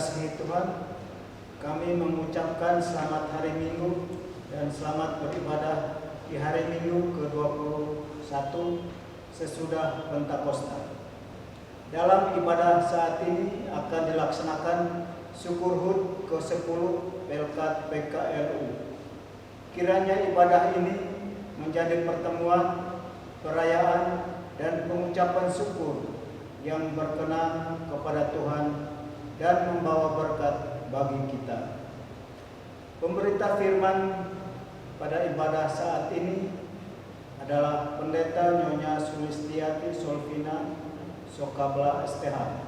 dikasihi Tuhan, kami mengucapkan selamat hari Minggu dan selamat beribadah di hari Minggu ke-21 sesudah Pentakosta. Dalam ibadah saat ini akan dilaksanakan syukur HUT ke-10 Pelkat PKLU. Kiranya ibadah ini menjadi pertemuan, perayaan, dan pengucapan syukur yang berkenan kepada Tuhan dan membawa berkat bagi kita. Pemberita firman pada ibadah saat ini adalah Pendeta Nyonya Sulistiati Solvina Sokabla STH.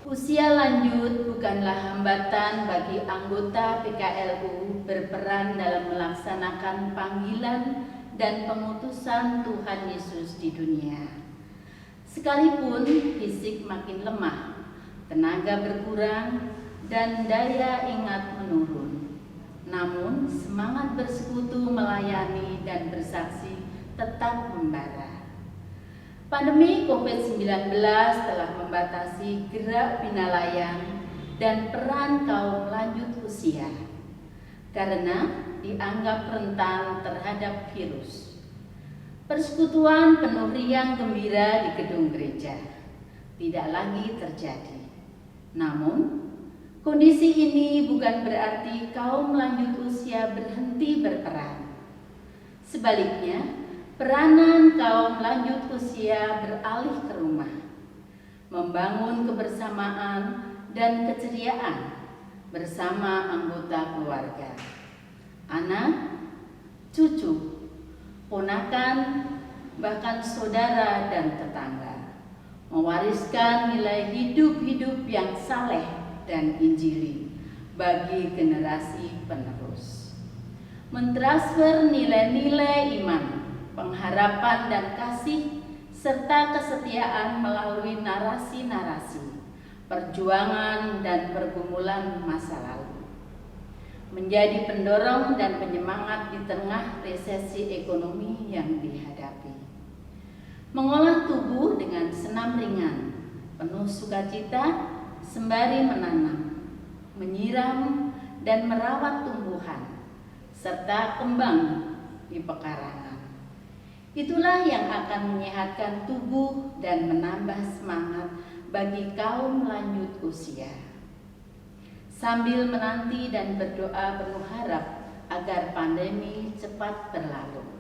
Usia lanjut bukanlah hambatan bagi anggota PKLU berperan dalam melaksanakan panggilan dan pengutusan Tuhan Yesus di dunia. Sekalipun fisik makin lemah, tenaga berkurang, dan daya ingat menurun, namun semangat bersekutu melayani dan bersaksi tetap membara. Pandemi COVID-19 telah membatasi gerak pinalayang dan peran kaum lanjut usia karena dianggap rentan terhadap virus. Persekutuan penuh riang gembira di gedung gereja tidak lagi terjadi. Namun, kondisi ini bukan berarti kaum lanjut usia berhenti berperan. Sebaliknya, peranan kaum lanjut usia beralih ke rumah, membangun kebersamaan dan keceriaan bersama anggota keluarga, anak, cucu, ponakan, bahkan saudara dan tetangga, mewariskan nilai hidup-hidup yang saleh dan injili bagi generasi penerus. Mentransfer nilai-nilai iman, pengharapan dan kasih, serta kesetiaan melalui narasi-narasi, perjuangan dan pergumulan masa lalu. Menjadi pendorong dan penyemangat di tengah resesi ekonomi yang dihadapi. Mengolah tubuh dengan senam ringan, penuh sukacita, sembari menanam, menyiram, dan merawat tumbuhan, serta kembang di pekarangan. Itulah yang akan menyehatkan tubuh dan menambah semangat bagi kaum lanjut usia. Sambil menanti dan berdoa penuh harap agar pandemi cepat berlalu.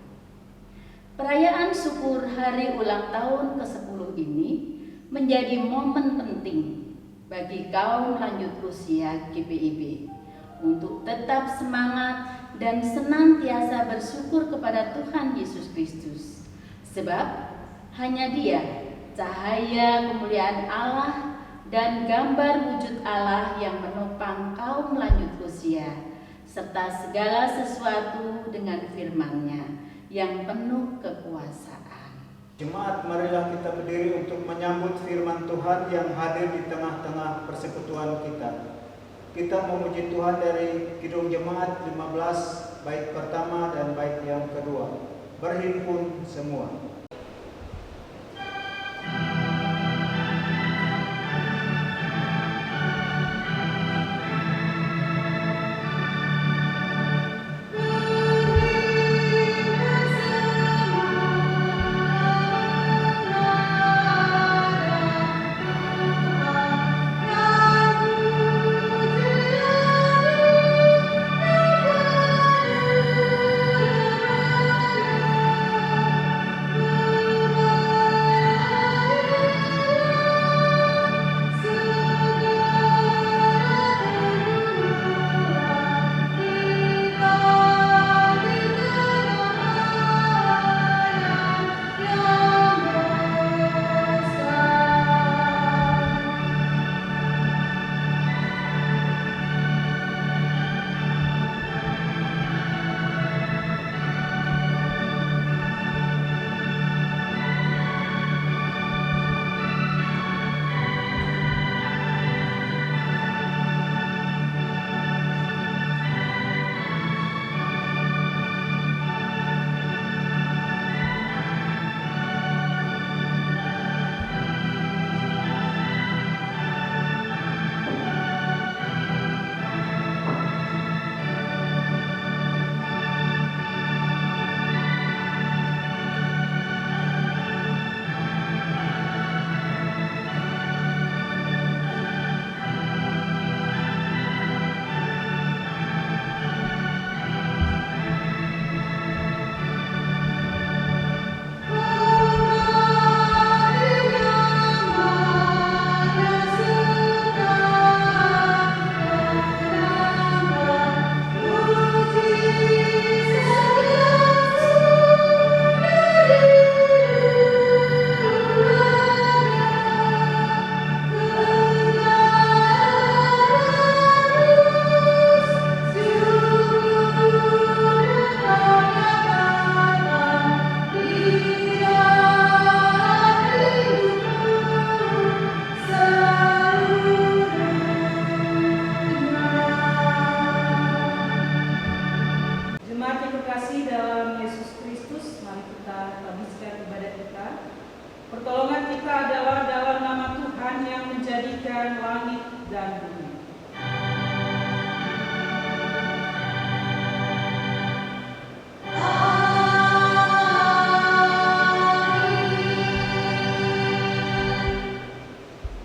Perayaan syukur hari ulang tahun ke-10 ini menjadi momen penting bagi kaum lanjut usia GPIB untuk tetap semangat dan senantiasa bersyukur kepada Tuhan Yesus Kristus. Sebab hanya Dia, cahaya kemuliaan Allah dan gambar wujud Allah yang menopang kaum lanjut usia, serta segala sesuatu dengan firman-Nya yang penuh kekuasaan. Jemaat, marilah kita berdiri untuk menyambut firman Tuhan yang hadir di tengah-tengah persekutuan kita. Kita memuji Tuhan dari Kidung Jemaat 15, bait pertama dan bait yang kedua. Berhimpun semua. menjadikan langit dan bumi.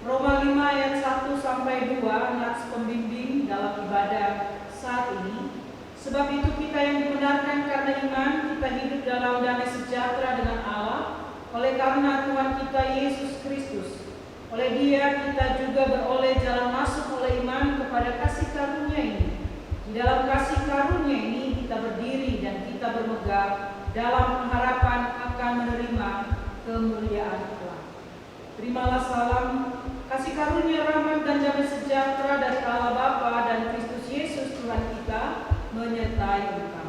Roma 5 ayat 1 sampai 2 nats pembimbing dalam ibadah saat ini. Sebab itu kita yang dibenarkan karena iman, kita hidup dalam damai sejahtera dengan Allah oleh karena Tuhan kita Yesus Kristus. Oleh Dia kita juga beroleh jalan masuk oleh iman kepada kasih karunia ini. Di dalam kasih karunia ini kita berdiri dan kita bermegah dalam pengharapan akan menerima kemuliaan Allah. Terimalah salam, kasih karunia, rahmat dan damai sejahtera dari Allah Bapa dan Kristus Yesus Tuhan kita menyertai engkau.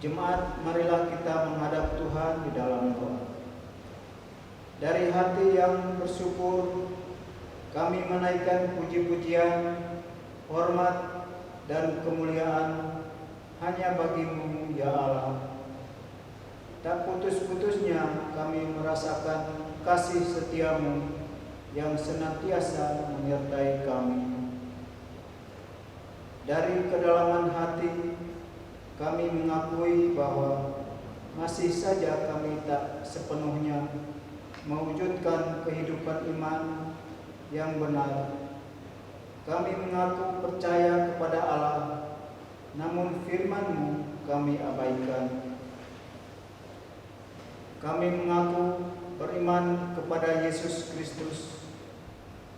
Jemaat, marilah kita menghadap Tuhan di dalam doa. Dari hati yang bersyukur, kami menaikkan puji-pujian, hormat, dan kemuliaan hanya bagi-Mu, ya Allah. Tak putus-putusnya kami merasakan kasih setia-Mu yang senantiasa menyertai kami. Dari kedalaman hati, kami mengakui bahwa masih saja kami tak sepenuhnya mewujudkan kehidupan iman yang benar. Kami mengaku percaya kepada Allah, namun firman-Mu kami abaikan. Kami mengaku beriman kepada Yesus Kristus,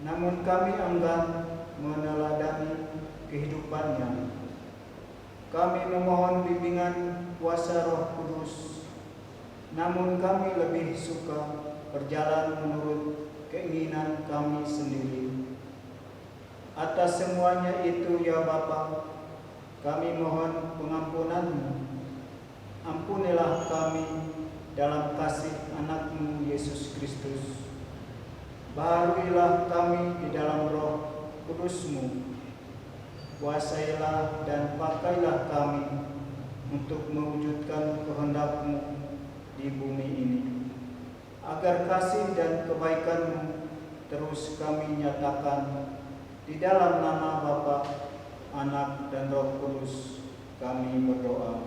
namun kami enggan meneladani kehidupannya. Kami memohon bimbingan kuasa Roh Kudus, namun kami lebih suka berjalan menurut keinginan kami sendiri. Atas semuanya itu, ya Bapa, kami mohon pengampunan-Mu. Ampunilah kami dalam kasih anak-Mu Yesus Kristus. Baharuilah kami di dalam Roh Kudus-Mu. Kuasailah dan pakailah kami untuk mewujudkan kehendak-Mu di bumi ini, agar kasih dan kebaikan-Mu terus kami nyatakan. Di dalam nama Bapa, Anak, dan Roh Kudus kami berdoa.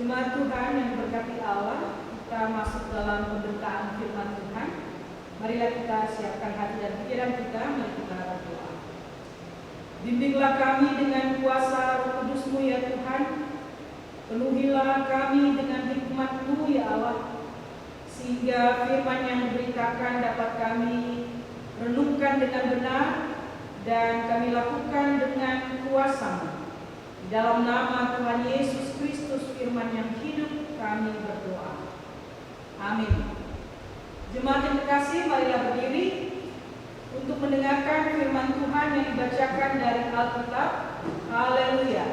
Jemaat Tuhan yang diberkati Allah, kita masuk dalam pemberitaan firman Tuhan. Marilah kita siapkan hati dan pikiran kita, mari kita berdoa. Bimbinglah kami dengan kuasa Roh Kudus-Mu ya Tuhan. Penuhilah kami dengan hikmat-Mu ya Allah, sehingga firman yang diberitakan dapat kami renungkan dengan benar dan kami lakukan dengan kuasa-Mu. Di dalam nama Tuhan Yesus Kristus, firman yang hidup, kami berdoa. Amin. Jemaat yang terkasih, marilah berdiri untuk mendengarkan firman Tuhan yang dibacakan dari Alkitab. Haleluya.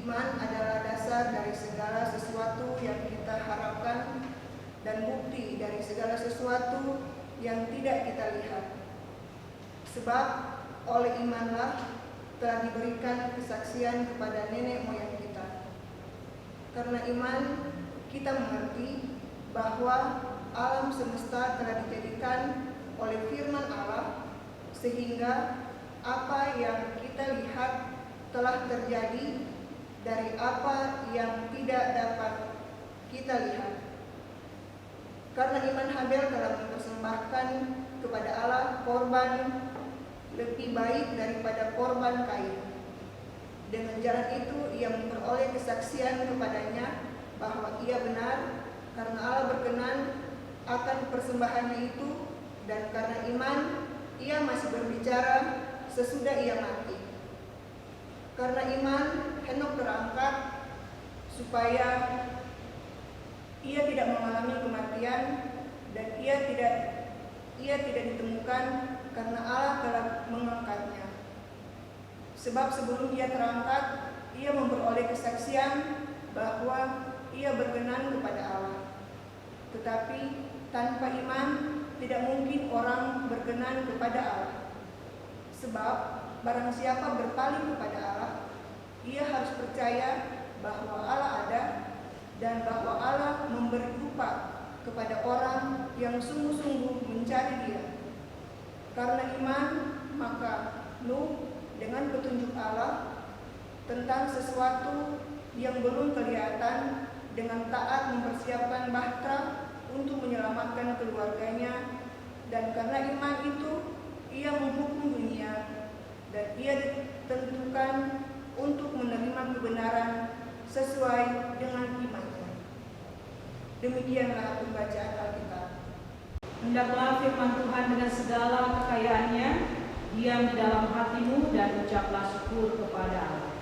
Iman adalah dasar dari segala sesuatu yang kita harapkan dan bukti dari segala sesuatu yang tidak kita lihat. Sebab oleh imanlah telah diberikan kesaksian kepada nenek moyang kita. Karena iman kita mengerti bahwa alam semesta telah dijadikan oleh firman Allah, sehingga apa yang kita lihat telah terjadi dari apa yang tidak dapat kita lihat. Karena iman Habel telah mempersembahkan kepada Allah korban lebih baik daripada korban Kain. Dengan jalan itu ia memperoleh kesaksian kepadanya bahwa ia benar, karena Allah berkenan akan persembahannya itu, dan karena iman ia masih berbicara sesudah ia mati. Karena iman Henok terangkat supaya ia tidak mengalami kematian, dan ia tidak ditemukan karena Allah telah mengangkatnya. Sebab sebelum ia terangkat, ia memperoleh kesaksian bahwa ia berkenan kepada Allah. Tetapi tanpa iman tidak mungkin orang berkenan kepada Allah. Sebab barang siapa berpaling kepada Allah, ia harus percaya bahwa Allah ada dan bahwa Allah memberi upah kepada orang yang sungguh-sungguh mencari Dia. Karena iman, maka Nuh dengan petunjuk Allah tentang sesuatu yang belum kelihatan, dengan taat mempersiapkan bahtera untuk menyelamatkan keluarganya, dan karena iman itu ia menghukum dunia, dan ia ditentukan untuk menerima kebenaran sesuai dengan imannya. Demikianlah pembacaan Alkitab. Hendaklah firman Tuhan dengan segala kekayaannya diam di dalam hatimu, dan ucaplah syukur kepada Allah.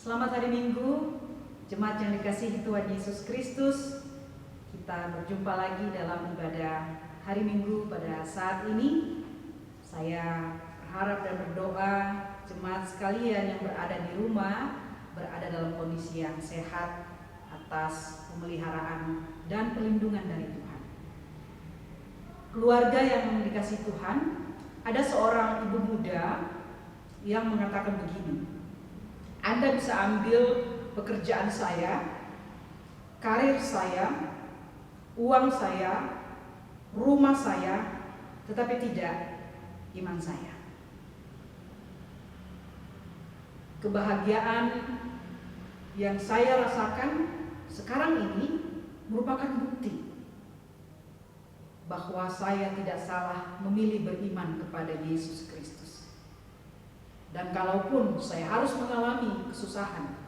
Selamat hari Minggu, jemaat yang dikasihi Tuhan Yesus Kristus. Kita berjumpa lagi dalam ibadah hari Minggu pada saat ini. Saya berharap dan berdoa jemaat sekalian yang berada di rumah berada dalam kondisi yang sehat atas pemeliharaan dan perlindungan dari Tuhan. Keluarga yang dikasihi Tuhan, ada seorang ibu muda yang mengatakan begini: Anda bisa ambil pekerjaan saya, karir saya, uang saya, rumah saya, tetapi tidak iman saya. Kebahagiaan yang saya rasakan sekarang ini merupakan bukti bahwa saya tidak salah memilih beriman kepada Yesus Kristus. Dan kalaupun saya harus mengalami kesusahan,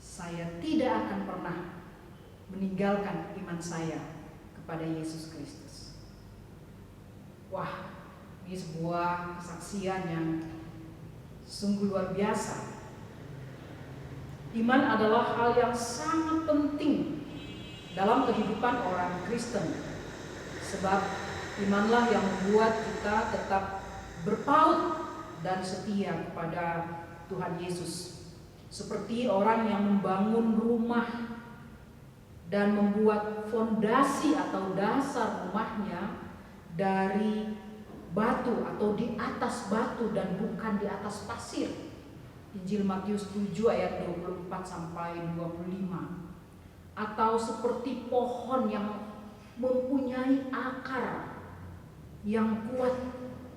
saya tidak akan pernah meninggalkan iman saya kepada Yesus Kristus. Wah, ini sebuah kesaksian yang sungguh luar biasa. Iman adalah hal yang sangat penting dalam kehidupan orang Kristen, sebab imanlah yang membuat kita tetap berpaut dan setia kepada Tuhan Yesus. Seperti orang yang membangun rumah dan membuat fondasi atau dasar rumahnya dari batu atau di atas batu dan bukan di atas pasir. Injil Matius 7 ayat 24 sampai 25. Atau seperti pohon yang mempunyai akar yang kuat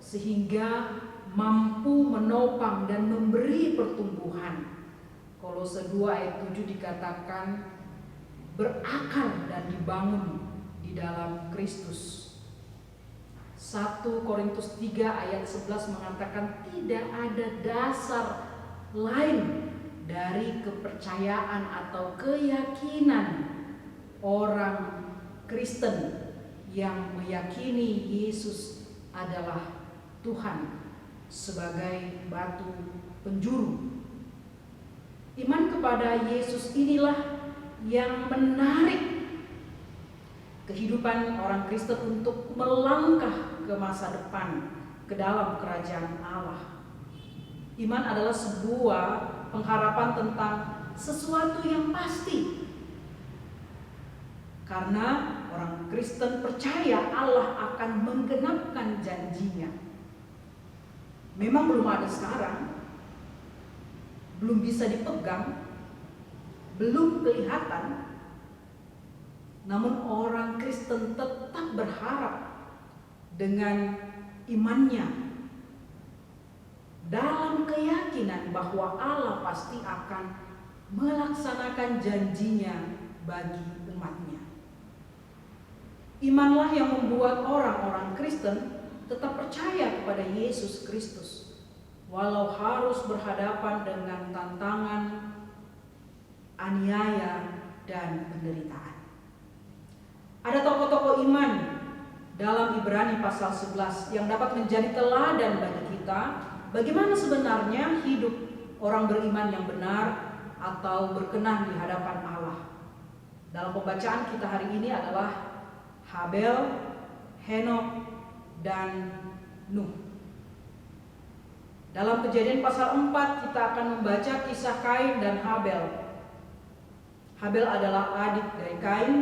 sehingga mampu menopang dan memberi pertumbuhan. Kolose 2 ayat 7 dikatakan berakar dan dibangun di dalam Kristus. 1 Korintus 3 ayat 11 mengatakan tidak ada dasar lain dari kepercayaan atau keyakinan orang Kristen yang meyakini Yesus adalah Tuhan sebagai batu penjuru. Iman kepada Yesus inilah yang menarik kehidupan orang Kristen untuk melangkah ke masa depan, ke dalam kerajaan Allah. Iman adalah sebuah pengharapan tentang sesuatu yang pasti. Karena orang Kristen percaya Allah akan menggenapkan janjinya. Memang belum ada sekarang, belum bisa dipegang, belum kelihatan. Namun orang Kristen tetap berharap dengan imannya dalam keyakinan bahwa Allah pasti akan melaksanakan janjinya bagi umatnya. Imanlah yang membuat orang-orang Kristen tetap percaya kepada Yesus Kristus, walau harus berhadapan dengan tantangan, aniaya, dan penderitaan. Ada tokoh-tokoh iman dalam Ibrani pasal 11 yang dapat menjadi teladan bagi kita bagaimana sebenarnya hidup orang beriman yang benar atau berkenan di hadapan Allah. Dalam pembacaan kita hari ini adalah Habel, Henok, dan Nuh. Dalam Kejadian pasal 4 kita akan membaca kisah Kain dan Habel. Habel adalah adik dari Kain,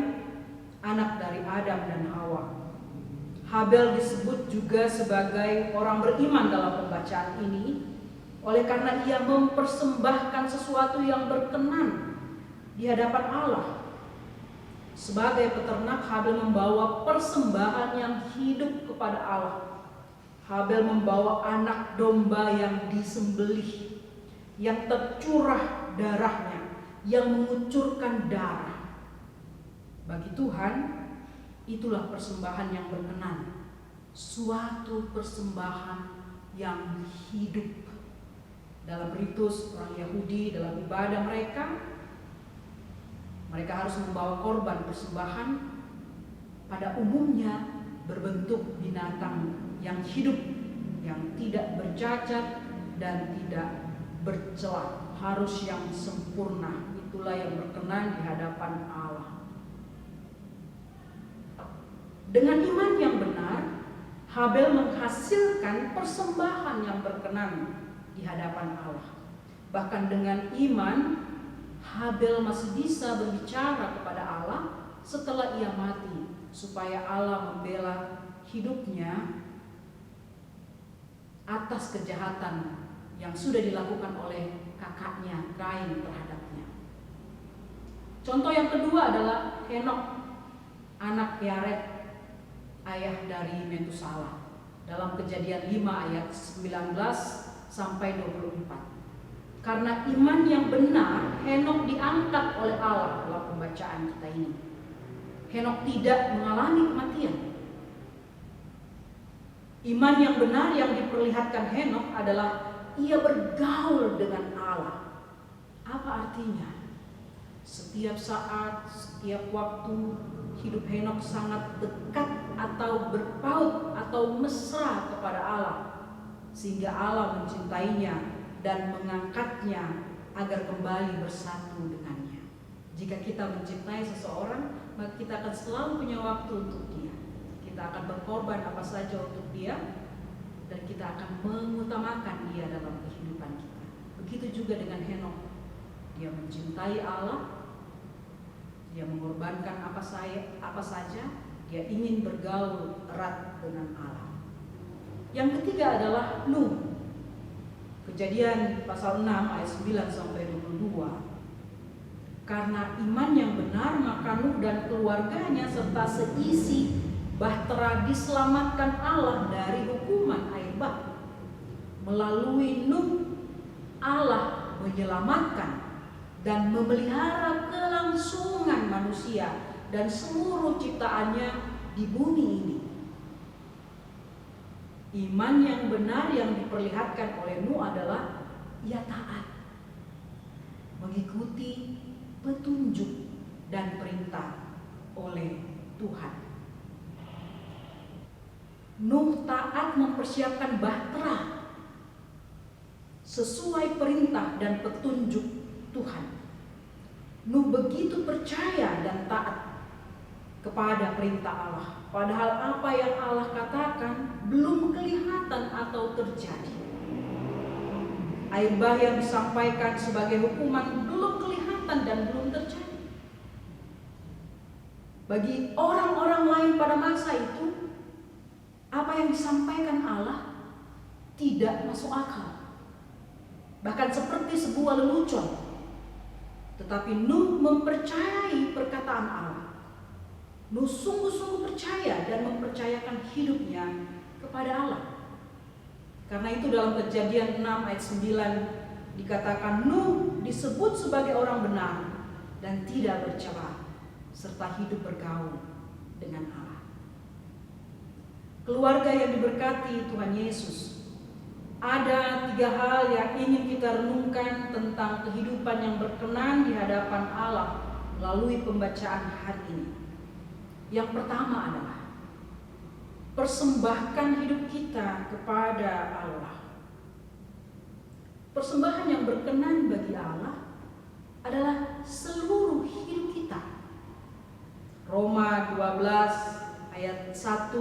anak dari Adam dan Hawa. Habel disebut juga sebagai orang beriman dalam pembacaan ini oleh karena ia mempersembahkan sesuatu yang berkenan di hadapan Allah. Sebagai peternak, Habel membawa persembahan yang hidup kepada Allah. Habel membawa anak domba yang disembelih, yang tercurah darahnya, yang mengucurkan darah. Bagi Tuhan, itulah persembahan yang berkenan, suatu persembahan yang hidup. Dalam ritus orang Yahudi, dalam ibadah mereka harus membawa korban persembahan, pada umumnya berbentuk binatang yang hidup, yang tidak bercacat dan tidak bercela, harus yang sempurna. Itulah yang berkenan di hadapan Allah. Dengan iman yang benar, Habel menghasilkan persembahan yang berkenan di hadapan Allah. Bahkan dengan iman, Habel masih bisa berbicara kepada Allah setelah ia mati, supaya Allah membela hidupnya atas kejahatan yang sudah dilakukan oleh kakaknya Kain terhadapnya. Contoh yang kedua adalah Henok, anak Yared. ayah dari Metusalah. Dalam Kejadian 5 ayat 19 sampai 24. Karena iman yang benar, Henokh diangkat oleh Allah dalam pembacaan kita ini. Henokh tidak mengalami kematian. Iman yang benar yang diperlihatkan Henokh adalah ia bergaul dengan Allah. Apa artinya? Setiap saat, setiap waktu, hidup Henokh sangat dekat atau berpaut atau mesra kepada Allah, sehingga Allah mencintainya dan mengangkatnya agar kembali bersatu dengannya. Jika kita mencintai seseorang, maka kita akan selalu punya waktu untuk dia. Kita akan berkorban apa saja untuk dia, dan kita akan mengutamakan dia dalam kehidupan kita. Begitu juga dengan Henokh. Dia mencintai Allah, dia mengorbankan apa saja, dia ingin bergaul erat dengan Allah. Yang ketiga adalah Nuh. Kejadian pasal 6 ayat 9 sampai 22. Karena iman yang benar, maka Nuh dan keluarganya serta seisi bahtera diselamatkan Allah dari hukuman air bah. Melalui Nuh, Allah menyelamatkan dan memelihara kelangsungan manusia dan seluruh ciptaannya di bumi ini. Iman yang benar yang diperlihatkan oleh Nuh adalah ia taat, mengikuti petunjuk dan perintah oleh Tuhan. Nuh taat mempersiapkan bahtera sesuai perintah dan petunjuk Tuhan. Nuh begitu percaya dan taat kepada perintah Allah, padahal apa yang Allah katakan belum kelihatan atau terjadi. Air bah yang disampaikan sebagai hukuman belum kelihatan dan belum terjadi. Bagi orang-orang lain pada masa itu, apa yang disampaikan Allah tidak masuk akal, bahkan seperti sebuah lelucon. Tetapi Nuh mempercayai perkataan Allah. Nuh sungguh-sungguh percaya dan mempercayakan hidupnya kepada Allah. Karena itu dalam Kejadian 6 ayat 9 dikatakan Nuh disebut sebagai orang benar dan tidak bercela, serta hidup bergaul dengan Allah. Keluarga yang diberkati Tuhan Yesus, ada 3 hal yang ingin kita renungkan tentang kehidupan yang berkenan di hadapan Allah melalui pembacaan hari ini. Yang pertama adalah persembahkan hidup kita kepada Allah. Persembahan yang berkenan bagi Allah adalah seluruh hidup kita. Roma 12 ayat 1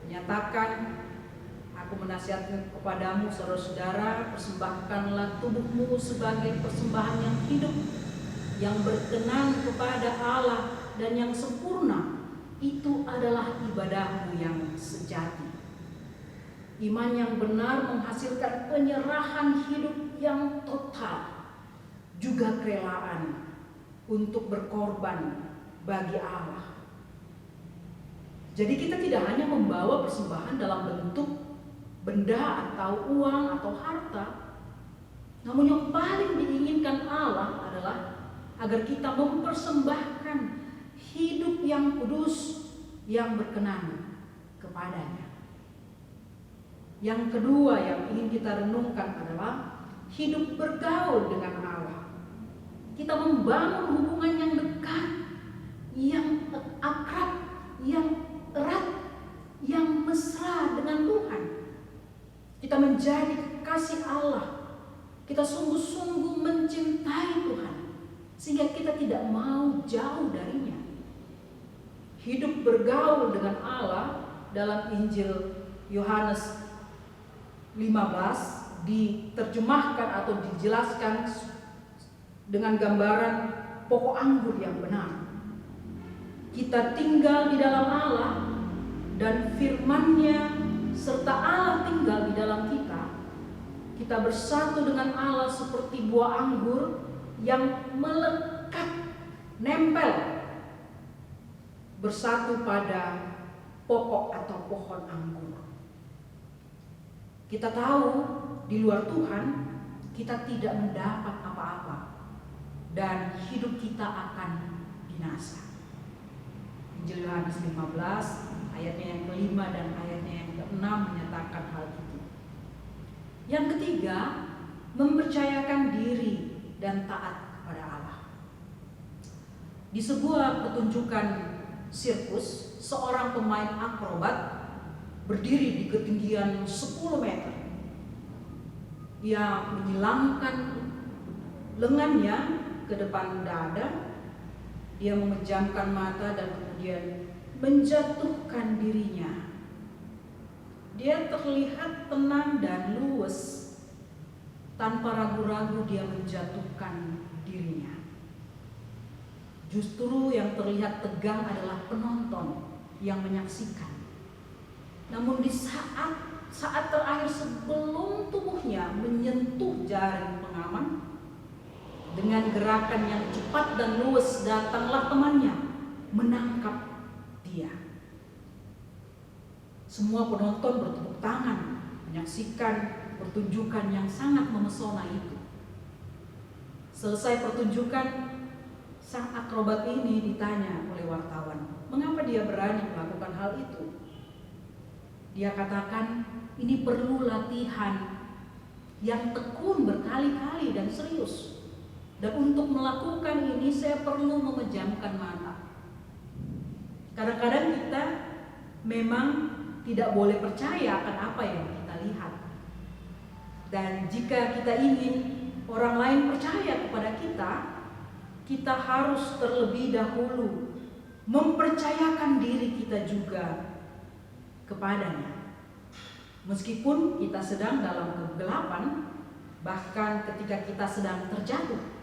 menyatakan, aku menasihatkan kepadamu saudara-saudara, persembahkanlah tubuhmu sebagai persembahan yang hidup, yang berkenan kepada Allah dan yang sempurna. Itu adalah ibadahmu yang sejati. Iman yang benar menghasilkan penyerahan hidup yang total, juga kerelaan untuk berkorban bagi Allah. Jadi kita tidak hanya membawa persembahan dalam bentuk benda atau uang atau harta, namun yang paling diinginkan Allah adalah agar kita mempersembahkan hidup yang kudus, yang berkenan kepadanya. Yang kedua yang ingin kita renungkan adalah hidup bergaul dengan Allah. Kita membangun hubungan yang dekat, yang akrab, yang erat, yang mesra dengan Tuhan. Kita menjadi kekasih Allah. Kita sungguh-sungguh mencintai Tuhan, sehingga kita tidak mau jauh darinya. Hidup bergaul dengan Allah dalam Injil Yohanes 15 diterjemahkan atau dijelaskan dengan gambaran pokok anggur yang benar. Kita tinggal di dalam Allah dan firman-Nya serta Allah tinggal di dalam kita. Kita bersatu dengan Allah seperti buah anggur yang melekat, nempel, bersatu pada pokok atau pohon anggur. Kita tahu di luar Tuhan kita tidak mendapat apa-apa dan hidup kita akan binasa. Injil Yohanes 15 ayatnya yang ke-5 dan ayatnya yang ke-6 menyatakan hal itu. Yang ketiga, mempercayakan diri dan taat kepada Allah. Di sebuah pertunjukan sirkus, seorang pemain akrobat berdiri di ketinggian 10 meter. Ia menyilangkan lengannya ke depan dada, dia memejamkan mata dan kemudian menjatuhkan dirinya. Dia terlihat tenang dan luwes. Tanpa ragu-ragu dia menjatuhkan dirinya. Justru yang terlihat tegang adalah penonton yang menyaksikan. Namun di saat terakhir sebelum tubuhnya menyentuh jaring pengaman, dengan gerakan yang cepat dan luwes datanglah temannya menangkap dia. Semua penonton bertepuk tangan menyaksikan pertunjukan yang sangat memesona itu. Selesai pertunjukan, sang akrobat ini ditanya oleh wartawan, mengapa dia berani melakukan hal itu? Dia katakan, ini perlu latihan yang tekun berkali-kali dan serius. Dan untuk melakukan ini saya perlu memejamkan mata. Kadang-kadang kita memang tidak boleh percaya akan apa yang kita lihat. Dan jika kita ingin orang lain percaya kepada kita, kita harus terlebih dahulu mempercayakan diri kita juga kepadanya. Meskipun kita sedang dalam kegelapan, bahkan ketika kita sedang terjatuh.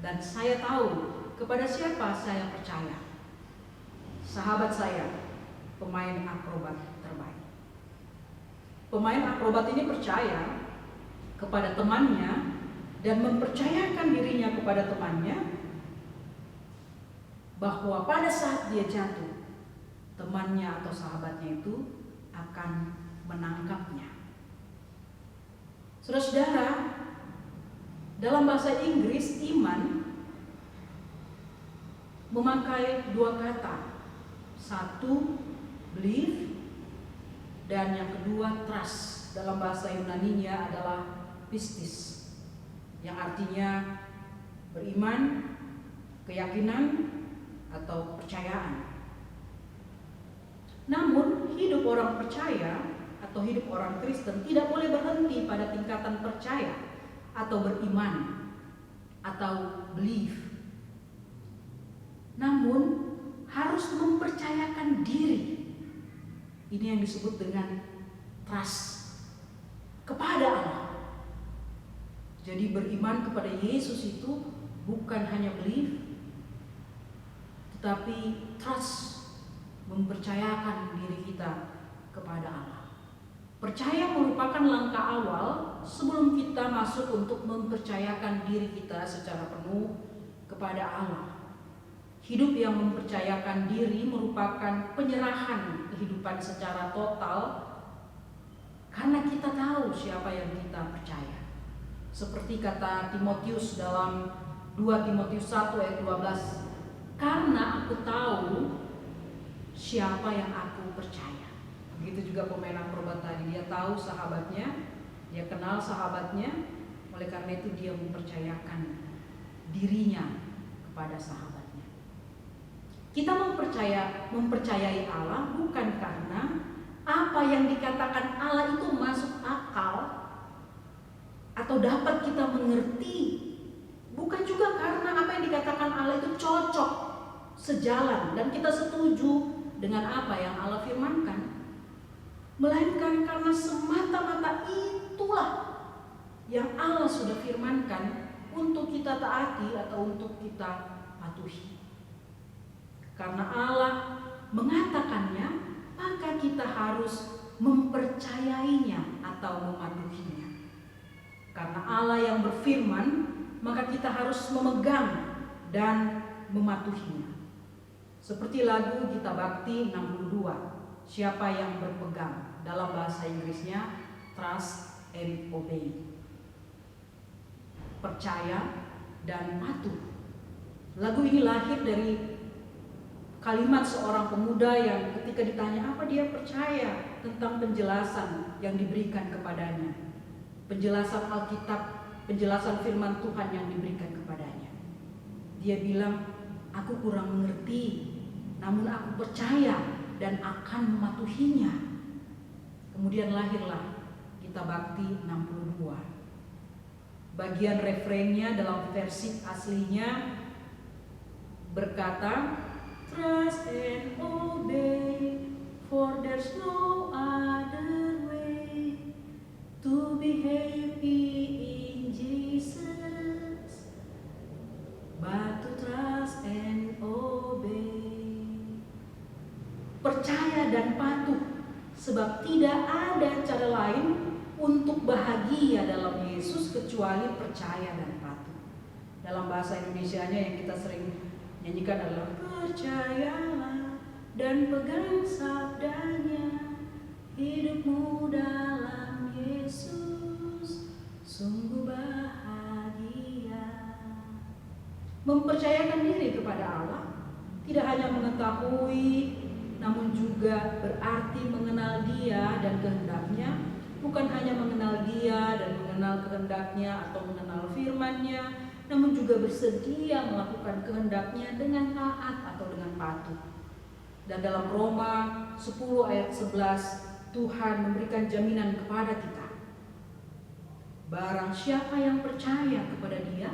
Dan saya tahu kepada siapa saya percaya. Sahabat saya, pemain akrobat terbaik. Pemain akrobat ini percaya kepada temannya dan mempercayakan dirinya kepada temannya bahwa pada saat dia jatuh, temannya atau sahabatnya itu akan menangkapnya. Saudara-saudara, dalam bahasa Inggris, iman memakai dua kata. Satu, believe, dan yang kedua, trust. Dalam bahasa Yunaninya adalah pistis, yang artinya beriman, keyakinan, atau percayaan. Namun, hidup orang percaya atau hidup orang Kristen tidak boleh berhenti pada tingkatan percaya atau beriman atau believe. Namun harus mempercayakan diri. Ini yang disebut dengan trust kepada Allah. Jadi beriman kepada Yesus itu bukan hanya believe, tetapi trust, mempercayakan diri kita kepada Allah. Percaya merupakan langkah awal sebelum kita masuk untuk mempercayakan diri kita secara penuh kepada Allah. Hidup yang mempercayakan diri merupakan penyerahan kehidupan secara total karena kita tahu siapa yang kita percaya. Seperti kata Timotius dalam 2 Timotius 1 ayat 12, karena aku tahu siapa yang aku percaya. Begitu juga pemain akrobat tadi, dia tahu sahabatnya, dia kenal sahabatnya, oleh karena itu dia mempercayakan dirinya kepada sahabatnya. Kita mempercayai Allah bukan karena apa yang dikatakan Allah itu masuk akal atau dapat kita mengerti, bukan juga karena apa yang dikatakan Allah itu cocok, sejalan, dan kita setuju dengan apa yang Allah firmankan. Melainkan karena semata-mata itulah yang Allah sudah firmankan untuk kita taati atau untuk kita patuhi. Karena Allah mengatakannya, maka kita harus mempercayainya atau mematuhinya. Karena Allah yang berfirman, maka kita harus memegang dan mematuhinya. Seperti lagu Gita Bakti 62, siapa yang berpegang. Dalam bahasa Inggrisnya trust and obey. Percaya dan patuh. Lagu ini lahir dari kalimat seorang pemuda yang ketika ditanya apa dia percaya tentang penjelasan yang diberikan kepadanya. Penjelasan Alkitab, penjelasan firman Tuhan yang diberikan kepadanya. Dia bilang, aku kurang mengerti, namun aku percaya dan akan mematuhinya. Kemudian lahirlah Kitab Bakti 62. Bagian refrennya dalam versi aslinya berkata, trust and obey, for there's no other way to be happy in Jesus, but to trust and obey. Percaya dan patuh, sebab tidak ada cara lain untuk bahagia dalam Yesus kecuali percaya dan patuh. Dalam bahasa Indonesianya yang kita sering nyanyikan adalah percayalah dan pegang sabdanya, hidupmu dalam Yesus sungguh bahagia. Mempercayakan diri kepada Allah tidak hanya mengetahui, namun juga berarti mengenal Dia dan kehendaknya. Bukan hanya mengenal Dia dan mengenal kehendaknya atau mengenal firman-Nya, namun juga bersedia melakukan kehendaknya dengan taat atau dengan patuh. Dan dalam Roma 10 ayat 11, Tuhan memberikan jaminan kepada kita. Barang siapa yang percaya kepada Dia,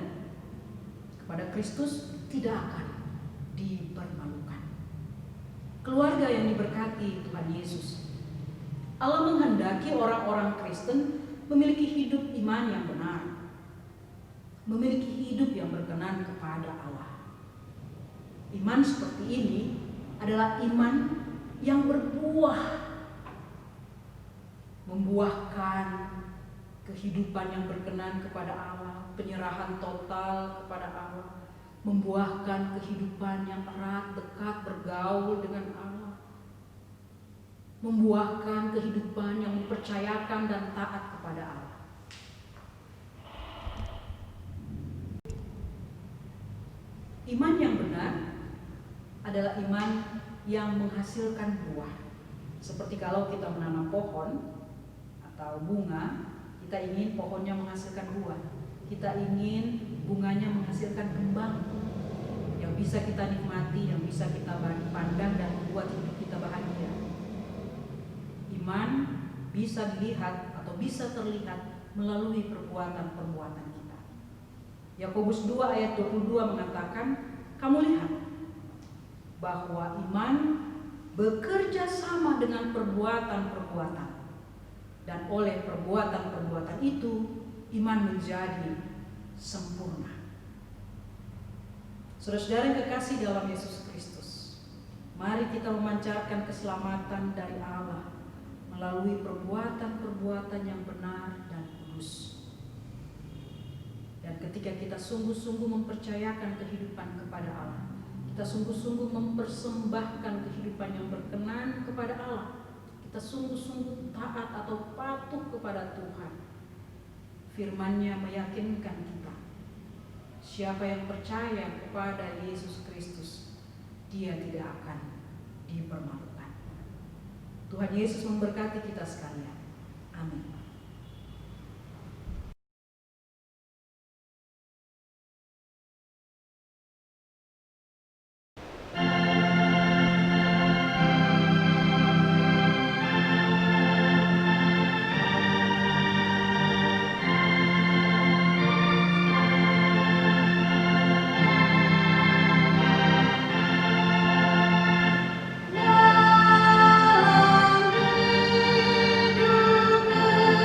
kepada Kristus, tidak akan dipermalukan. Keluarga yang diberkati Tuhan Yesus, Allah menghendaki orang-orang Kristen memiliki hidup iman yang benar, memiliki hidup yang berkenan kepada Allah. Iman seperti ini adalah iman yang berbuah, membuahkan kehidupan yang berkenan kepada Allah, penyerahan total kepada Allah, membuahkan kehidupan yang erat, dekat, bergaul dengan Allah, membuahkan kehidupan yang mempercayakan dan taat kepada Allah. Iman yang benar adalah iman yang menghasilkan buah. Seperti kalau kita menanam pohon atau bunga, kita ingin pohonnya menghasilkan buah. Kita ingin bunganya menghasilkan kembang yang bisa kita nikmati, yang bisa kita pandang dan membuat hidup kita bahagia. Iman bisa dilihat atau bisa terlihat melalui perbuatan-perbuatan kita. Yakobus 2 ayat 22 mengatakan, kamu lihat bahwa iman bekerja sama dengan perbuatan-perbuatan, dan oleh perbuatan-perbuatan itu iman menjadi sempurna. Saudara-saudara yang kekasih dalam Yesus Kristus, mari kita memancarkan keselamatan dari Allah melalui perbuatan-perbuatan yang benar dan kudus. Dan ketika kita sungguh-sungguh mempercayakan kehidupan kepada Allah, kita sungguh-sungguh mempersembahkan kehidupan yang berkenan kepada Allah, kita sungguh-sungguh taat atau patuh kepada Tuhan, firman-Nya meyakinkan kita, siapa yang percaya kepada Yesus Kristus, dia tidak akan dipermalukan. Tuhan Yesus memberkati kita sekalian. Amin. Dalam hidupku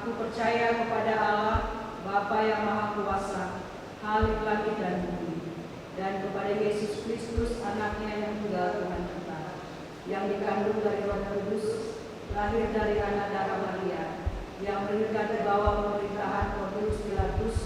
Aku percaya kepada Allah, Bapa yang Maha Kuasa, Khalik langit dan bumi, dan kepada Yesus Kristus, Anaknya yang tunggal Tuhan kita, yang dikandung dari Roh Kudus, lahir dari anak darah Maria, yang menderita di bawah pemerintahan Pontius Pilatus,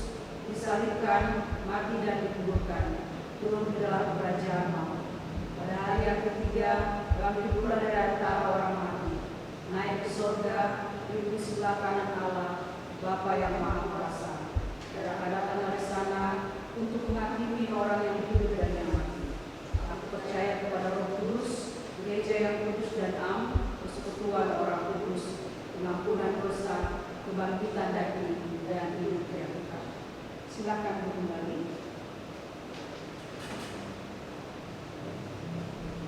disalibkan, mati dan dikuburkan, turun ke dalam kerajaan maut. Pada hari yang ketiga, bangkit pula dari antara orang mati, naik ke surga, duduk di sebelah kanan Allah, Bapa yang Maha Kuasa, dan akan datang dari sana untuk menghakimi orang yang hidup dan yang mati. Aku percaya kepada Roh Kudus, gereja yang kudus dan am, persekutuan orang kudus, pengampunan dosa, kebangkitan dari dan hidup yang kekal. Silakan kembali.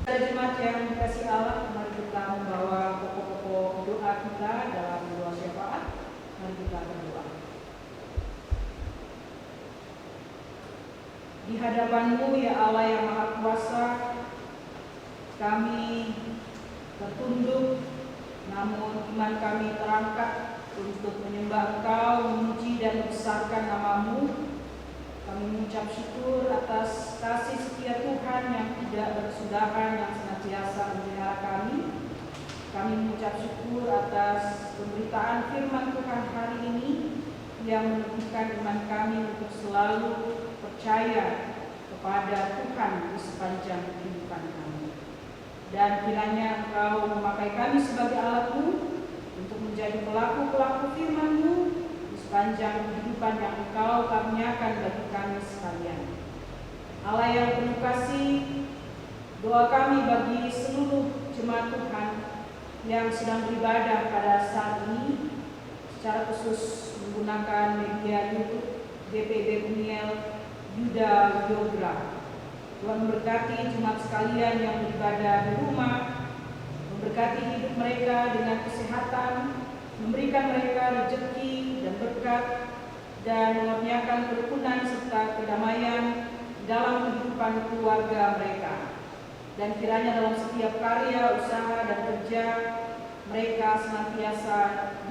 Pada jemaat yang dikasih Allah, mari kita membawa pokok-pokok doa kita dalam doa syafaat. Mari kita berdoa. Di hadapan-Mu ya Allah yang Maha Kuasa, kami tertunduk, namun iman kami terangkat untuk menyembah Engkau, memuji dan membesarkan nama-Mu. Kami mengucap syukur atas kasih setia Tuhan yang tidak berkesudahan, yang senantiasa memelihara kami. Kami mengucap syukur atas pemberitaan firman Tuhan hari ini yang meneguhkan iman kami untuk selalu percaya kepada Tuhan di sepanjang kehidupan kami. Dan kiranya Engkau memakai kami sebagai alat-Mu untuk menjadi pelaku-pelaku firman-Mu di sepanjang kehidupan yang Engkau karuniakan bagi kami sekalian. Allah yang penuh kasih, doa kami bagi seluruh jemaat Tuhan yang sedang beribadah pada saat ini, secara khusus menggunakan media YouTube GPB Uniel Yuda Yogra. Tuhan memberkati jemaat sekalian yang beribadah di rumah, memberkati hidup mereka dengan kesehatan, memberikan mereka rezeki dan berkat, dan mengaruniakan kerukunan serta kedamaian dalam kehidupan keluarga mereka. Dan kiranya dalam setiap karya, usaha, dan kerja mereka senantiasa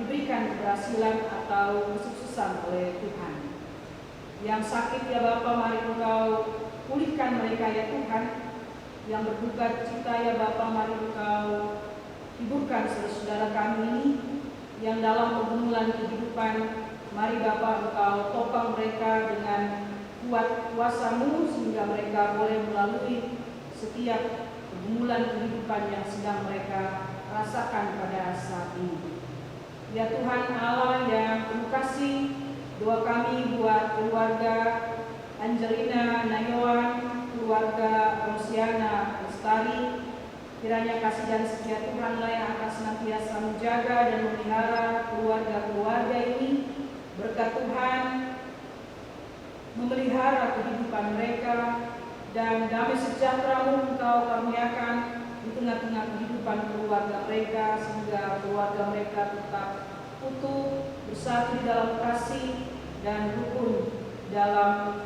diberikan keberhasilan atau kesuksesan oleh Tuhan. Yang sakit ya Bapa, mari Engkau pulihkan mereka ya Tuhan. Yang berduka cita ya Bapa, mari Engkau hiburkan saudara-saudara kami ini yang dalam pergumulan kehidupan. Mari Bapa, Engkau topang mereka dengan kuat kuasa-Mu sehingga mereka boleh melalui setiap pergumulan kehidupan yang sedang mereka rasakan pada saat ini. Ya Tuhan Allah yang penuh kasih, doa kami buat keluarga Angelina Nayawan, keluarga Rosiana Lestari, kiranya kasih dan setia Tuhanlah yang akan senantiasa menjaga dan memelihara keluarga-keluarga ini. Berkat Tuhan memelihara kehidupan mereka, dan damai sejahtera-Mu Engkau karuniakan di tengah-tengah kehidupan keluarga mereka, sehingga keluarga mereka tetap utuh, bersatu di dalam kasih dan rukun dalam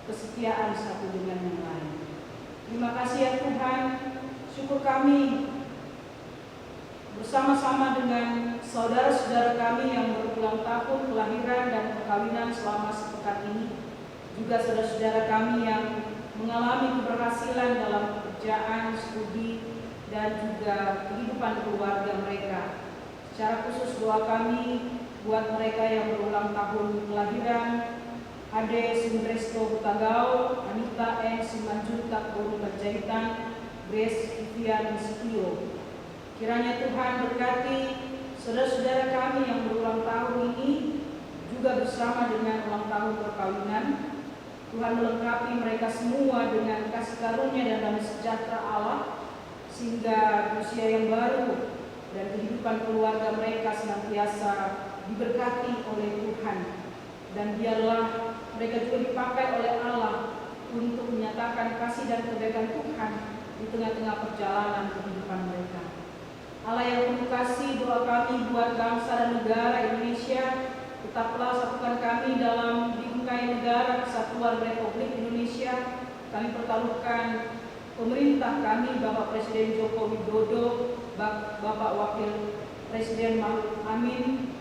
kesetiaan satu dengan yang lain. Terima kasih ya Tuhan. Syukur kami bersama-sama dengan saudara-saudara kami yang berulang tahun kelahiran dan perkawinan selama sepekan ini, juga saudara-saudara kami yang mengalami keberhasilan dalam pekerjaan, studi, dan juga kehidupan keluarga mereka. Secara khusus doa kami buat mereka yang berulang tahun kelahiran: Ade Sundresto Hutagao, Anita N. Simanjuntak Boru Panjaitan, Grace Vivian Setio. Kiranya Tuhan berkati saudara-saudara kami yang berulang tahun ini, juga bersama dengan ulang tahun perkawinan. Tuhan melengkapi mereka semua dengan kasih karunia dan damai sejahtera Allah, sehingga usia yang baru dan kehidupan keluarga mereka senantiasa diberkati oleh Tuhan. Dan biarlah mereka juga dipakai oleh Allah untuk menyatakan kasih dan kebaikan Tuhan di tengah-tengah perjalanan kehidupan mereka. Allah yang penuh kasih, doa kami buat bangsa dan negara Indonesia, tetaplah satukan kami dalam bingkai negara kesatuan Republik Indonesia. Kami pertaruhkan pemerintah kami, Bapak Presiden Joko Widodo, Bapak Wakil Presiden Ma'ruf Amin,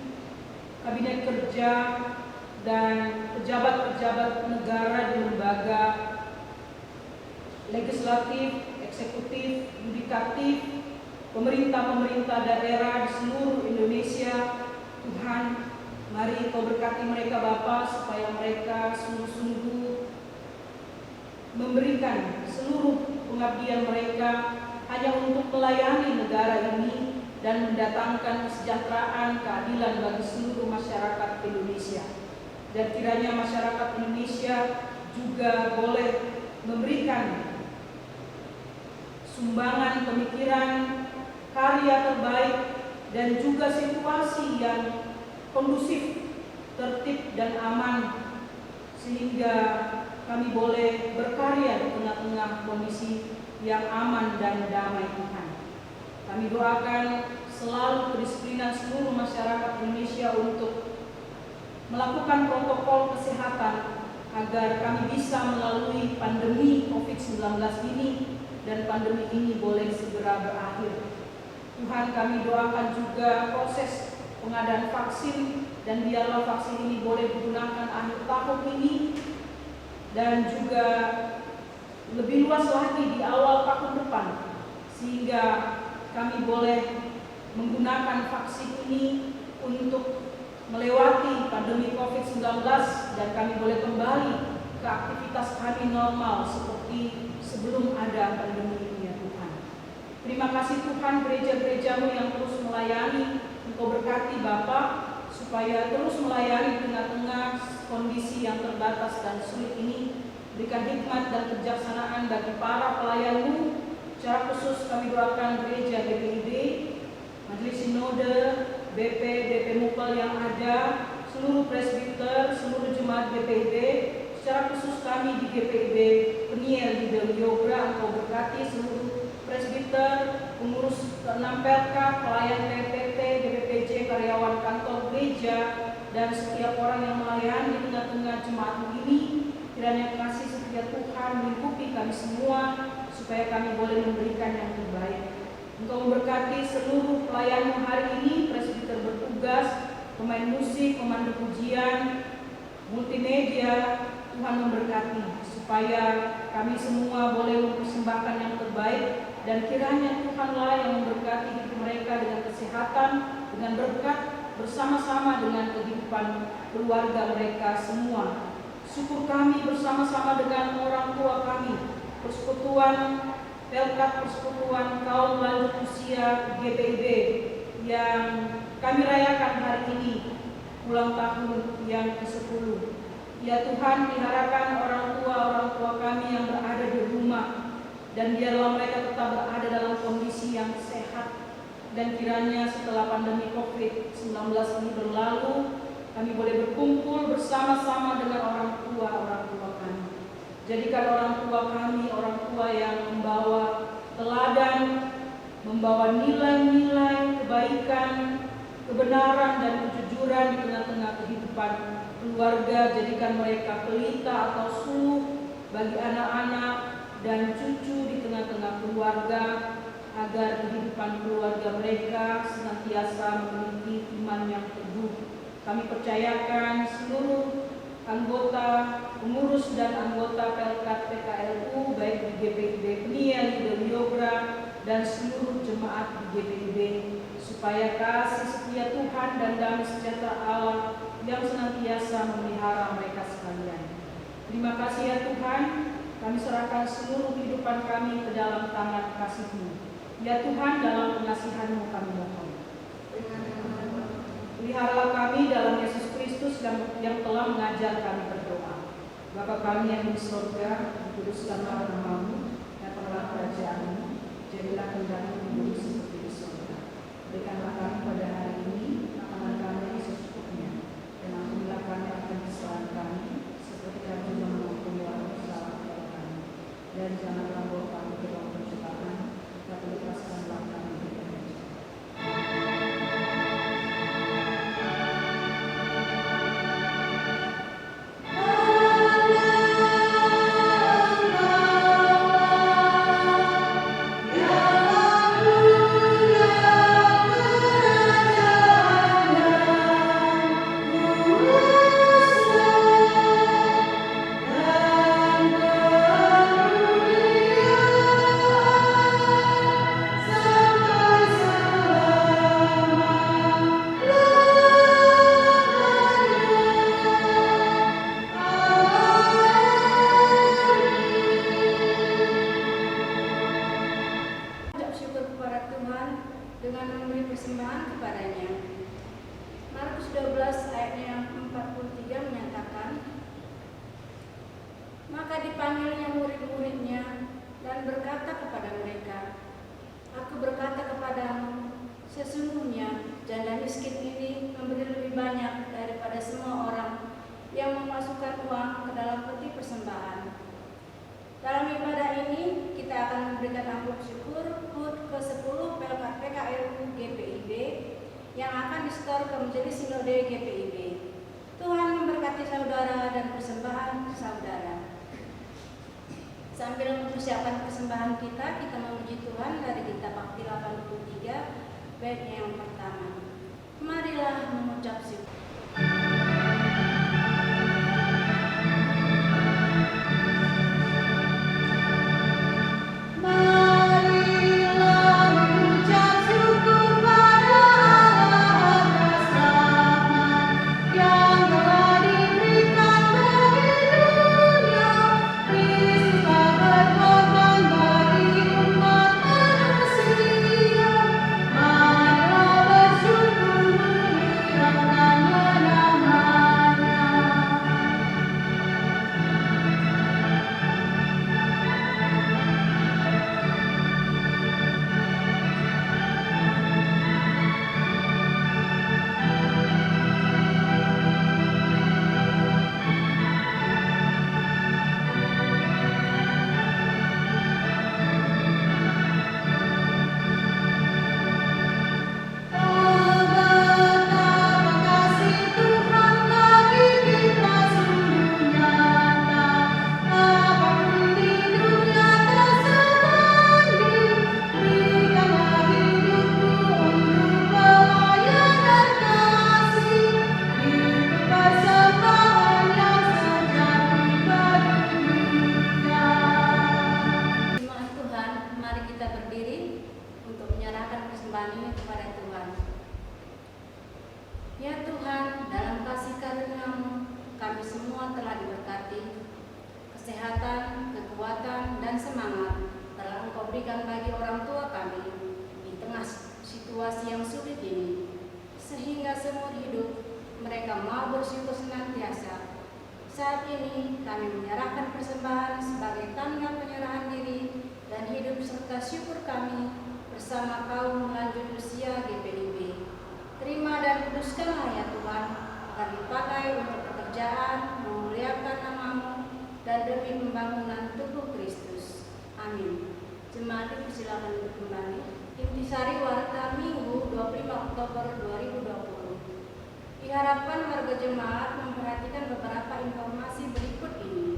kabinet kerja, dan pejabat-pejabat negara di lembaga legislatif, eksekutif, yudikatif, pemerintah-pemerintah daerah di seluruh Indonesia. Tuhan, mari Kau berkati mereka Bapa, supaya mereka sungguh-sungguh memberikan seluruh pengabdian mereka hanya untuk melayani negara ini dan mendatangkan kesejahteraan, keadilan bagi seluruh masyarakat Indonesia. Dan kiranya masyarakat Indonesia juga boleh memberikan sumbangan pemikiran, karya terbaik, dan juga situasi yang kondusif, tertib, dan aman, sehingga kami boleh berkarya di tengah-tengah kondisi yang aman dan damai Tuhan. Kami doakan selalu kedisiplinan seluruh masyarakat Indonesia untuk melakukan protokol kesehatan agar kami bisa melalui pandemi COVID-19 ini dan pandemi ini boleh segera berakhir. Tuhan, kami doakan juga proses pengadaan vaksin, dan biarlah vaksin ini boleh digunakan akhir tahun ini dan juga lebih luas lagi di awal tahun depan, sehingga kami boleh menggunakan vaksin ini untuk melewati pandemi COVID-19 dan kami boleh kembali ke aktivitas kami normal seperti sebelum ada pandemi ini ya Tuhan. Terima kasih Tuhan, gereja-gerejamu yang terus melayani, Engkau berkati Bapa, supaya terus melayani di tengah-tengah kondisi yang terbatas dan sulit ini. Berikan hikmat dan kebijaksanaan bagi para pelayan-Mu. Secara khusus kami doakan gereja GPIB, Majelis Sinode, BP Mupel yang ada, seluruh presbiter, seluruh jemaat GPIB. Secara khusus kami di GPIB Peniel di Deliogra, Engkau berkati seluruh presbiter, pengurus ke-6 Pelka, pelayan PPT, BPPJ, karyawan kantor gereja, dan setiap orang yang melayani di tengah-tengah jemaat ini. Kiranya kasih setia Tuhan melingkupi kami semua, supaya kami boleh memberikan yang terbaik. Engkau memberkati seluruh pelayan hari ini, presbiter bertugas, pemain musik, pemandu pujian, multimedia. Tuhan memberkati supaya kami semua boleh mempersembahkan yang terbaik, dan kiranya Tuhanlah yang memberkati hidup mereka dengan kesehatan, dengan berkat, bersama-sama dengan kehidupan keluarga mereka semua. Syukur kami bersama-sama dengan orang tua kami, persekutuan Pelkat, persekutuan kaum lanjut usia GPIB yang kami rayakan hari ini, ulang tahun yang ke-10. Ya Tuhan, diharapkan orang tua kami yang berada di rumah, dan biarlah mereka tetap berada dalam kondisi yang sehat, dan kiranya setelah pandemi COVID-19 ini berlalu, kami boleh berkumpul bersama-sama dengan orang tua kami. Jadikan orang tua kami orang tua yang membawa teladan, membawa nilai-nilai kebaikan, kebenaran, dan kejujuran di tengah-tengah kehidupan keluarga. Jadikan mereka pelita atau suluh bagi anak-anak dan cucu di tengah-tengah keluarga, agar kehidupan keluarga mereka senantiasa memiliki iman yang teguh. Kami percayakan seluruh anggota, pengurus dan anggota Pelkat PKLU, baik di GPIB Peniel, di Deliogra, dan seluruh jemaat di GPIB, supaya kasih setia Tuhan dan damai sejahtera Allah yang senantiasa memelihara mereka sekalian. Terima kasih ya Tuhan, kami serahkan seluruh kehidupan kami ke dalam tangan kasih-Mu. Ya Tuhan, dalam pengasihan-Mu kami mohon. Peliharalah kami dalam Yesus Kristus yang telah mengajar kami berdoa. Bapa kami yang di surga, dikuduskanlah nama-Mu, datanglah kerajaan-Mu, jadilah kehendak-Mu di bumi seperti di surga. Berikanlah kami pada hari ini makanan kami yang secukupnya, dan ampunilah kami akan kesalahan kami, seperti kami juga mengampuni orang bersalah kepada kami. Dan janganlah bawa kami ke dalam pencobaan, tapi lepaskanlah kami dari jahat. Ya dengan memberi persembahan kepadanya. Markus 12 ayatnya 43 menyatakan, maka dipanggilnya murid-muridnya dan berkata kepada mereka, Aku berkata kepadamu, sesungguhnya janda miskin ini memberi lebih banyak daripada semua orang yang memasukkan uang ke dalam peti persembahan. Dalam ibadah ini, kita akan memberikan amplop syukur HUT ke-10 PKLU GPIB yang akan disetor ke Majelis Sinode GPIB. Tuhan memberkati saudara dan persembahan saudara. Sambil mempersiapkan persembahan kita memuji Tuhan dari kitab Bakti 83, baitnya yang pertama. Marilah mengucap syukur. Ya Tuhan, dalam kasih karunia-Mu, kami semua telah diberkati. Kesehatan, kekuatan, dan semangat telah Engkau berikan bagi orang tua kami di tengah situasi yang sulit ini, sehingga seumur hidup mereka mau bersyukur senantiasa. Saat ini kami menyerahkan persembahan sebagai tanda penyerahan diri dan hidup serta syukur kami bersama kaum lanjut usia GPIB. Terima dan kuduskanlah ya Tuhan, akan dipakai untuk pekerjaan, memuliakan nama-Mu, dan demi pembangunan tubuh Kristus. Amin. Jemaat dipersilakan untuk kembali. Intisari Warta Minggu 25 Oktober 2020. Diharapkan warga jemaat memperhatikan beberapa informasi berikut ini.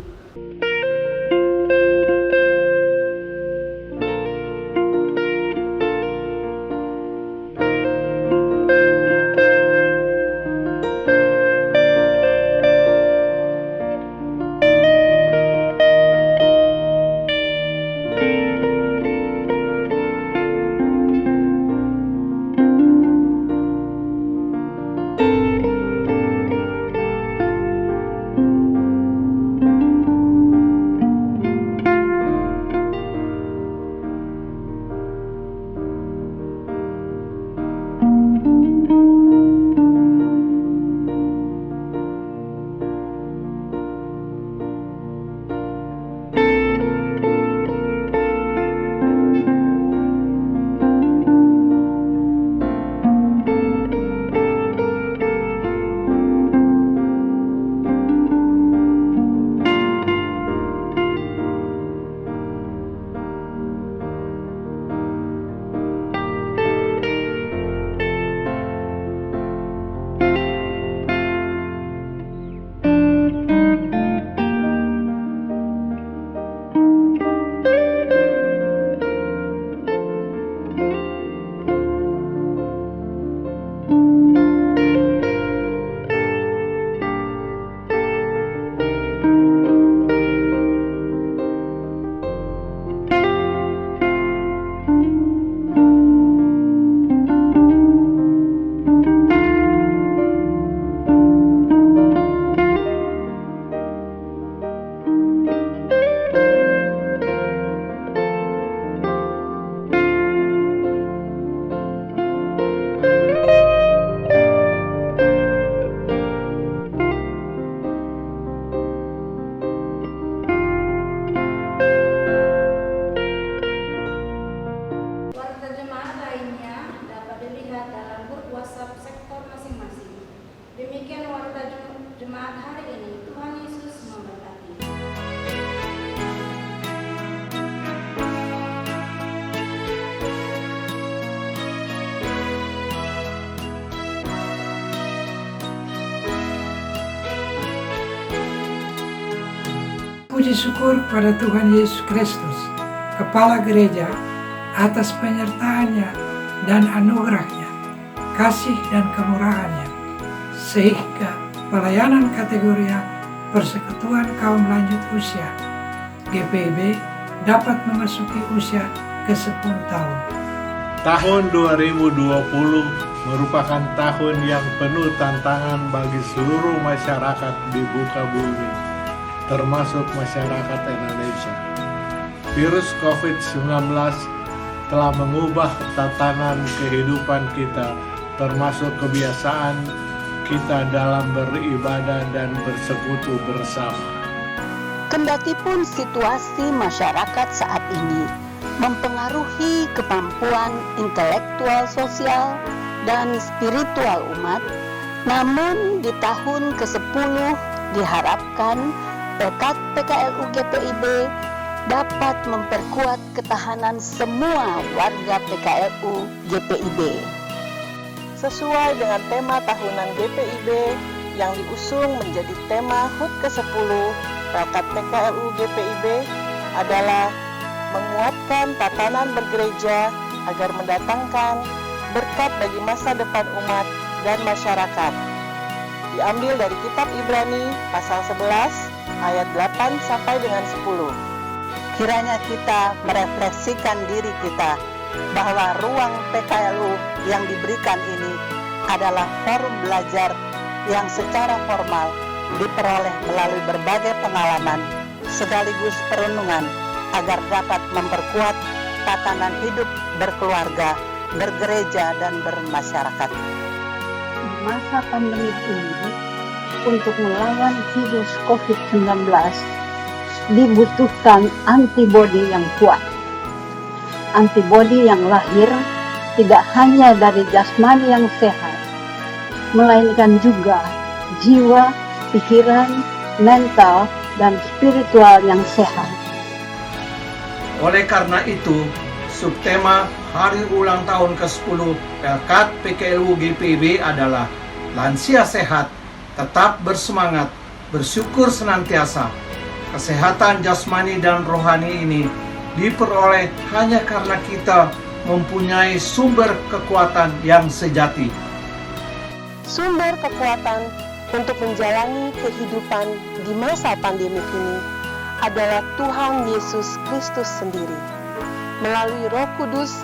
Demikian warta jemaat hari ini. Tuhan Yesus memberkati. Puji syukur pada Tuhan Yesus Kristus, Kepala Gereja, atas penyertaannya dan anugerahnya, kasih dan kemurahannya, sehingga pelayanan kategori Persekutuan Kaum Lanjut Usia GPIB dapat memasuki usia ke-10 tahun. Tahun 2020 merupakan tahun yang penuh tantangan bagi seluruh masyarakat di muka bumi, termasuk masyarakat Indonesia. Virus COVID-19 telah mengubah tatanan kehidupan kita, termasuk kebiasaan kita dalam beribadah dan bersekutu bersama. Kendatipun situasi masyarakat saat ini mempengaruhi kemampuan intelektual, sosial, dan spiritual umat, namun di tahun ke-10 diharapkan Pekat PKLU GPIB dapat memperkuat ketahanan semua warga PKLU GPIB. Sesuai dengan tema tahunan GPIB yang diusung menjadi tema HUT ke-10, Pekat PKLU GPIB adalah menguatkan tatanan bergereja agar mendatangkan berkat bagi masa depan umat dan masyarakat. Diambil dari kitab Ibrani pasal 11 ayat 8 sampai dengan 10. Kiranya kita merefleksikan diri kita bahwa ruang PKLU yang diberikan ini adalah forum belajar yang secara formal diperoleh melalui berbagai pengalaman sekaligus perenungan agar dapat memperkuat tatanan hidup berkeluarga, bergereja, dan bermasyarakat. Masa pandemi ini, untuk melawan virus COVID-19 dibutuhkan antibodi yang kuat. Antibodi yang lahir tidak hanya dari jasmani yang sehat, melainkan juga jiwa, pikiran, mental, dan spiritual yang sehat. Oleh karena itu, subtema hari ulang tahun ke-10 Pekat PKLU GPIB adalah lansia sehat, tetap bersemangat, bersyukur senantiasa. Kesehatan jasmani dan rohani ini diperoleh hanya karena kita mempunyai sumber kekuatan yang sejati. Sumber kekuatan untuk menjalani kehidupan di masa pandemi ini adalah Tuhan Yesus Kristus sendiri, melalui Roh Kudus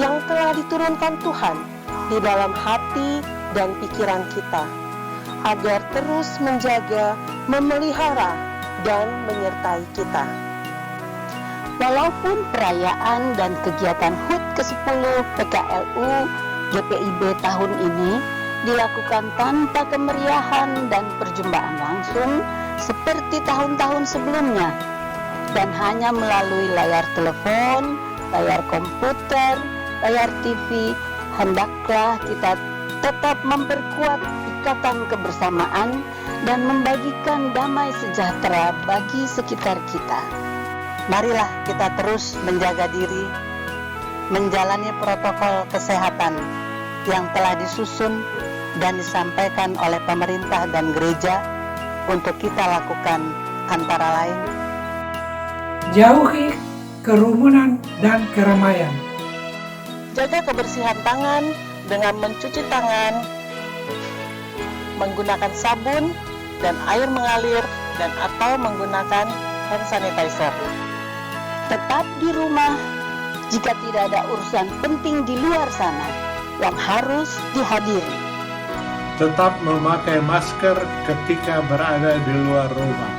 yang telah diturunkan Tuhan di dalam hati dan pikiran kita, agar terus menjaga, memelihara, dan menyertai kita. Walaupun perayaan dan kegiatan HUT ke-10 PKLU GPIB tahun ini dilakukan tanpa kemeriahan dan perjumpaan langsung seperti tahun-tahun sebelumnya, dan hanya melalui layar telepon, layar komputer, layar TV, hendaklah kita tetap memperkuat ikatan kebersamaan dan membagikan damai sejahtera bagi sekitar kita. Marilah kita terus menjaga diri, menjalani protokol kesehatan yang telah disusun dan disampaikan oleh pemerintah dan gereja untuk kita lakukan, antara lain: jauhi kerumunan dan keramaian, jaga kebersihan tangan dengan mencuci tangan, menggunakan sabun dan air mengalir, dan atau menggunakan hand sanitizer. Tetap di rumah jika tidak ada urusan penting di luar sana yang harus dihadiri. Tetap memakai masker ketika berada di luar rumah.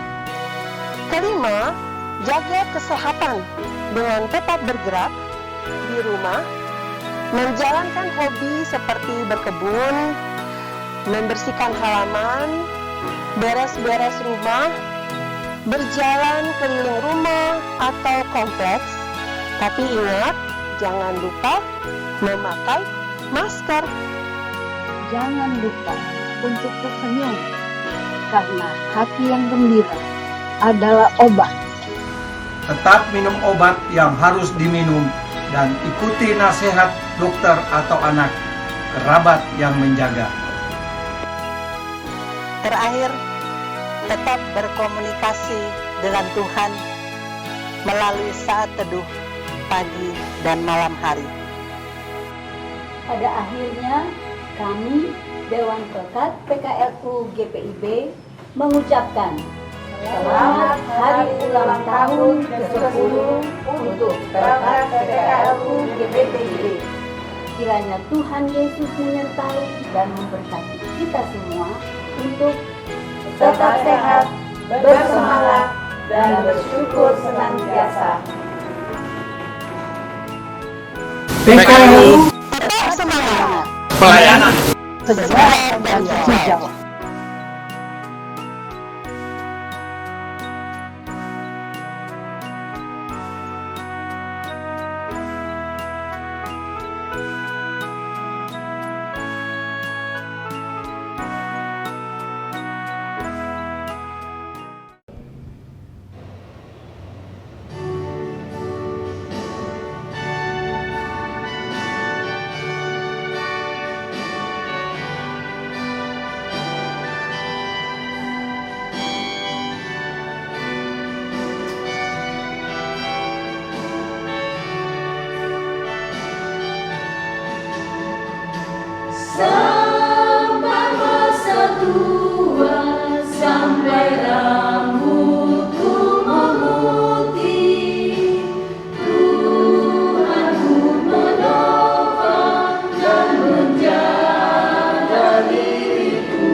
Kelima, jaga kesehatan dengan tetap bergerak di rumah, menjalankan hobi seperti berkebun, membersihkan halaman, beres-beres rumah, berjalan keliling rumah atau kompleks. Tapi ingat, jangan lupa memakai masker. Jangan lupa untuk tersenyum, karena hati yang gembira adalah obat. Tetap minum obat yang harus diminum dan ikuti nasihat dokter atau anak kerabat yang menjaga. Terakhir, tetap berkomunikasi dengan Tuhan melalui saat teduh pagi dan malam hari. Pada akhirnya, kami, Dewan Pekat PKLU GPIB, mengucapkan selamat hari ulang tahun ke-10 untuk Pekat PKLU GPIB. Kiranya Tuhan Yesus menyertai dan memberkati kita semua untuk tetap sehat, bersemangat, dan bersyukur senantiasa. PKLU Tetap semangat, Pelayanan Sejarah dan hijau. Sampai masa tua, sampai rambutku memutih, Tuhanku menopang dan menjaga diriku.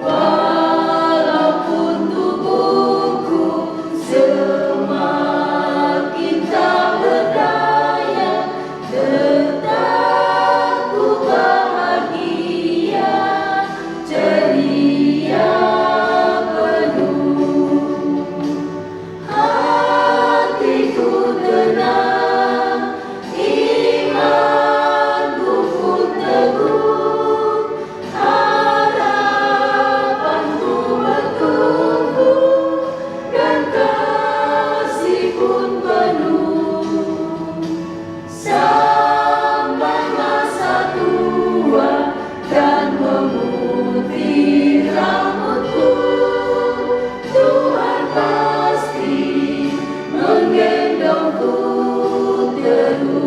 Walaupun tubuhku semakin tak berdaya, tetap ku bahagia, ceria penuh. Hatiku tenang, imanku pun teguh, harapanku bertumbuh, dan kasih pun penuh. Sampai masa tua dan memutih rambutku, Tuhan pasti menggendongku terus.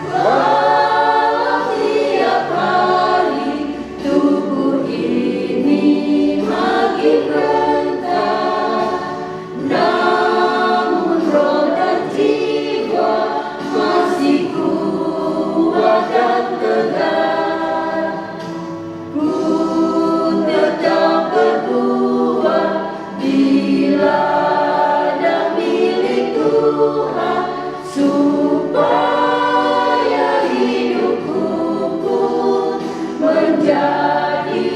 Walau tiap hari tubuh ini makin rentan, namun roh dan jiwa masih kuat dan tegar. Ku tetap berbuat di ladang milik Tuhan, supaya hidupku pun menjadi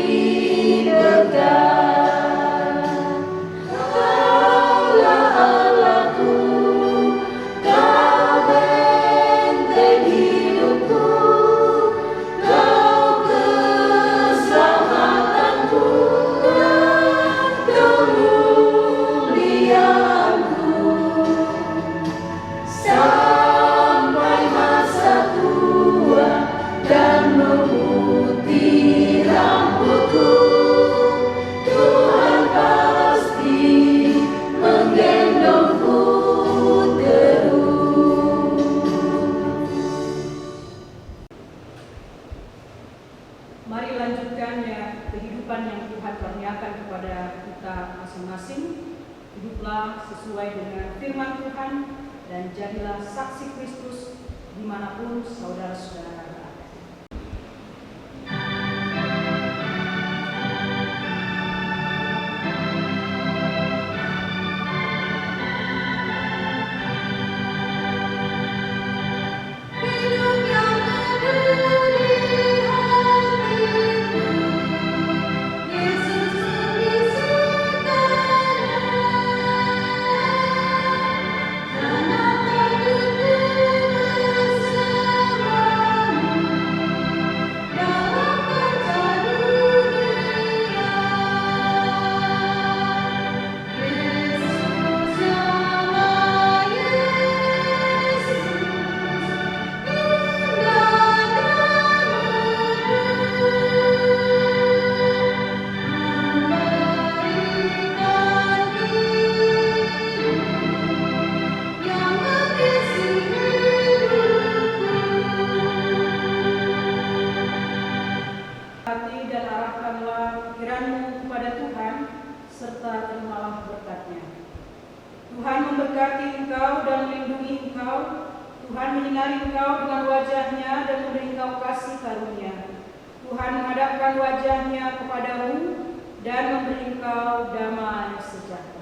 berkah. Kaulah Allahku, Kau benteng hidupku, Kau keselamatanku dan kemuliaanku. Sampai masa tua dan memutih rambutku, Tuhan pasti menggendongku terus. Mari lanjutkan ya kehidupan yang Tuhan karuniakan kepada kita masing-masing. Hiduplah sesuai dengan firman Tuhan dan jadilah saksi Kristus dimanapun saudara-saudara berada. memberkati engkau dan melindungi engkau. Tuhan menyinari engkau dengan wajah-Nya dan memberi engkau kasih karunia. Tuhan menghadapkan wajah-Nya kepadamu dan memberi engkau damai sejahtera.